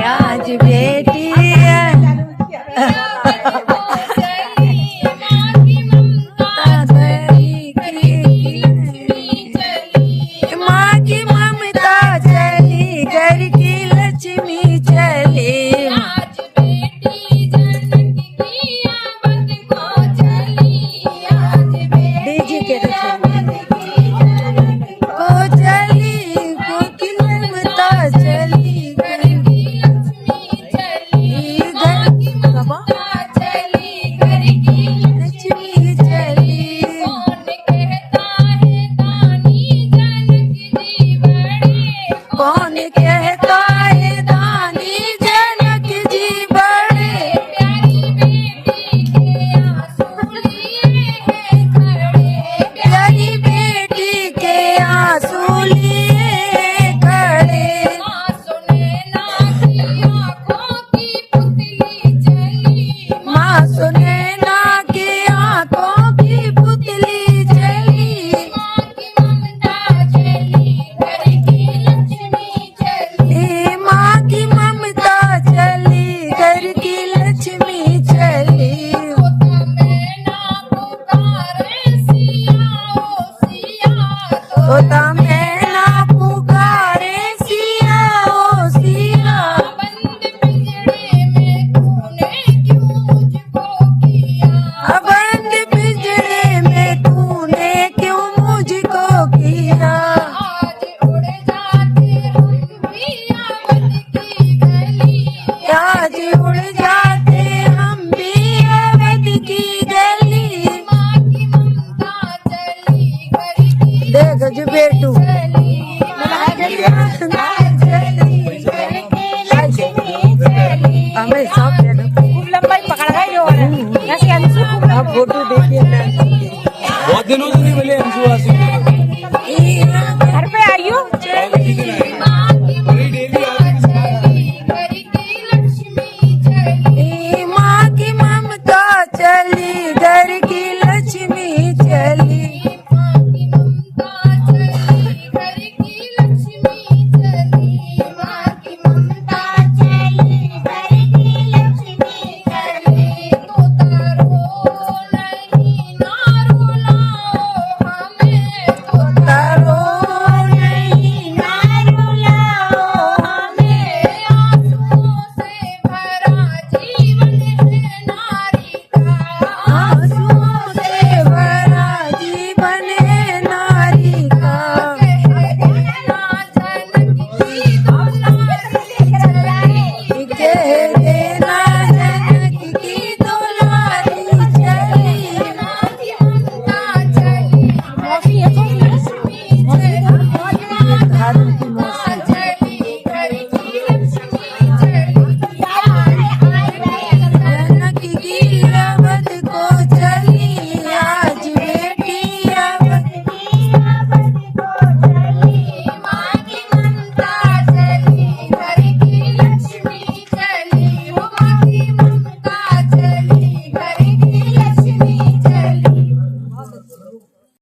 आज बेटी माँ की ममता चली घर की लक्ष्मी चली। आज बेटी जनक की आमद को चली। आज डीजी के बेटी को चली को की ममता चली घर की लक्ष्मी चली। माँ की ममता चली घर की लक्ष्मी चली। कौन कहता है दानी जनक जी बड़े। कौन कहता है दानी जनक जी बड़े। प्यारी बेटी के आंसू लिए हैं खड़े। प्यारी बेटी के आंसू लिए खड़े। माँ सुनैना की आँखों की पुतली चली। माँ सुनैना की आंखों की पुतली चली। माँ की ममता चली घर की लक्ष्मी चली। माँ की ममता चली घर की लक्ष्मी चली। तोता मैना पुकारे सिया ओ सिया। तोता मैना पुकारे सिया ओ सिया। बंद पिंजरे में तूने क्यों मुझको किया। बंद पिंजरे में तूने क्यों मुझको किया। आज उड़ जाते हम भी अवध की गली। आज उड़ जाते हम भी अवध की गली। माँ की ममता चली घर की देख जो बेटू चली। हमें सब दे दो। लंबाई पकड़ गई जो ऐसे अंशु अब फोटो देखिए ना। बहुत दिनों से नहीं मिले अंशु आशी। घर पे आई हो। माँ की ममता चली घर की लक्ष्मी चली। माँ की ममता चली घर की लक्ष्मी चली। माँ की ममता चली घर की लक्ष्मी चली। माँ की ममता चली घर की लक्ष्मी चली। तोता रो नहीं ना रुलाओ हमें। तोता रो नहीं ना रुलाओ हमें। आंसुओं से भरा जीवन है नारी का। आंसुओं से भरा जीवन है नारी का। कह देना जनक की दुलारी चली। कह देना जनक की दुलारी चली। माँ की ममता चली। मौसी है तो